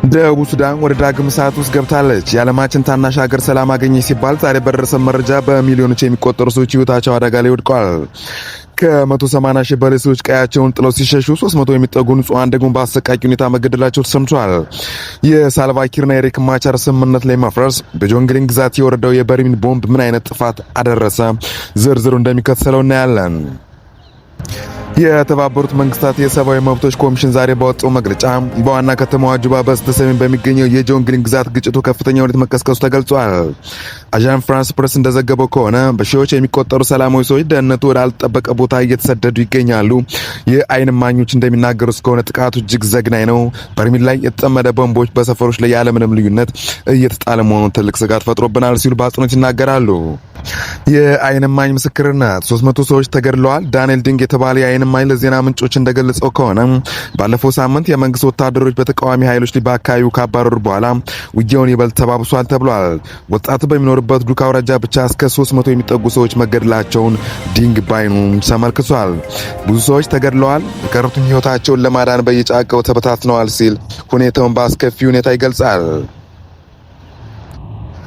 ደቡብ ሱዳን ወደ ዳግም ሰዓት ውስጥ ገብታለች። የዓለማችን ታናሽ ሀገር ሰላም አገኘች ሲባል ዛሬ በደረሰ መረጃ በሚሊዮኖች የሚቆጠሩ ሰዎች ሕይወታቸው አደጋ ላይ ወድቀዋል። ከ180 ሺህ በላይ ሰዎች ቀያቸውን ጥለው ሲሸሹ 300 የሚጠጉ ንጹሃን ደግሞ በአሰቃቂ ሁኔታ መገደላቸው ተሰምቷል። የሳልቫኪርና የሪክ ማቻር ስምምነት ላይ መፍረስ በጆንግሊንግ ግዛት የወረደው የበርሚል ቦምብ ምን አይነት ጥፋት አደረሰ? ዝርዝሩ እንደሚከተለው እናያለን። የተባበሩት መንግስታት የሰብአዊ መብቶች ኮሚሽን ዛሬ ባወጣው መግለጫ በዋና ከተማዋ ጁባ በስተሰሜን በሚገኘው የጆንግሊንግ ግዛት ግጭቱ ከፍተኛ ሁኔታ መቀስቀሱ ተገልጿል። አዣን ፍራንስ ፕሬስ እንደዘገበው ከሆነ በሺዎች የሚቆጠሩ ሰላማዊ ሰዎች ደህንነቱ ወዳልተጠበቀ ቦታ እየተሰደዱ ይገኛሉ። የአይን እማኞች እንደሚናገሩት ከሆነ ጥቃቱ እጅግ ዘግናኝ ነው። በርሚል ላይ የተጠመደ ቦምቦች በሰፈሮች ላይ ያለምንም ልዩነት እየተጣለ መሆኑን ትልቅ ስጋት ፈጥሮብናል ሲሉ በአጽንኦት ይናገራሉ። የአይን እማኝ ምስክርነት 300 ሰዎች ተገድለዋል። ዳንኤል ዲንግ የተባለ የአይን እማኝ ለዜና ምንጮች እንደገለጸው ከሆነ ባለፈው ሳምንት የመንግስት ወታደሮች በተቃዋሚ ኃይሎች ላይ በአካባቢው ካባረሩ በኋላ ውጊያውን ይበልጥ ተባብሷል ተብሏል። ወጣቱ በሚኖርበት ዱካ አውራጃ ብቻ እስከ 300 የሚጠጉ ሰዎች መገደላቸውን ዲንግ ባይኑ ተመልክቷል። ብዙ ሰዎች ተገድለዋል፣ የቀሩትም ህይወታቸውን ለማዳን በየጫካው ተበታትነዋል ሲል ሁኔታውን በአስከፊ ሁኔታ ይገልጻል።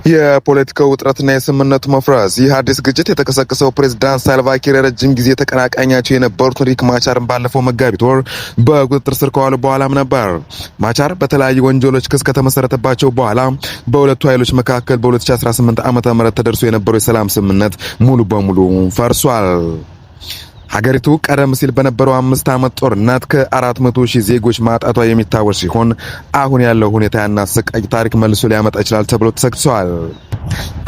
የፖለቲካው ውጥረትና የስምምነቱ መፍረስ። ይህ አዲስ ግጭት የተቀሰቀሰው ፕሬዝዳንት ሳልቫኪር የረጅም ጊዜ ተቀናቃኛቸው የነበሩትን ሪክ ማቻርን ባለፈው መጋቢት ወር በቁጥጥር ስር ከዋሉ በኋላም ነበር። ማቻር በተለያዩ ወንጀሎች ክስ ከተመሰረተባቸው በኋላ በሁለቱ ኃይሎች መካከል በ2018 ዓ.ም ተደርሶ የነበረው የሰላም ስምምነት ሙሉ በሙሉ ፈርሷል። ሀገሪቱ ቀደም ሲል በነበረው 5 ዓመት ጦርነት ከ400 ሺህ ዜጎች ማጣቷ የሚታወስ ሲሆን አሁን ያለው ሁኔታ ያና አሰቃቂ ታሪክ መልሶ ሊያመጣ ይችላል ተብሎ ተሰግቷል።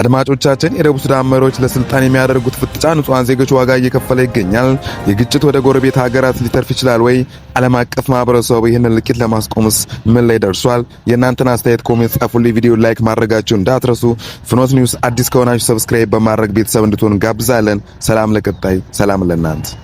አድማጮቻችን፣ የደቡብ ሱዳን መሪዎች ለስልጣን የሚያደርጉት ፍጥጫ ንጹሃን ዜጎች ዋጋ እየከፈለ ይገኛል። የግጭት ወደ ጎረቤት ሀገራት ሊተርፍ ይችላል ወይ? ዓለም አቀፍ ማህበረሰቡ ይህንን ልቂት ለማስቆምስ ምን ላይ ደርሷል? የእናንተን አስተያየት ኮሜንት ጻፉልኝ። ቪዲዮ ላይክ ማድረጋችሁ እንዳትረሱ። ፍኖት ኒውስ አዲስ ከሆናችሁ ሰብስክራይብ በማድረግ ቤተሰብ እንድትሆኑ ጋብዛለን። ሰላም ለቀጣይ፣ ሰላም ለእናንተ።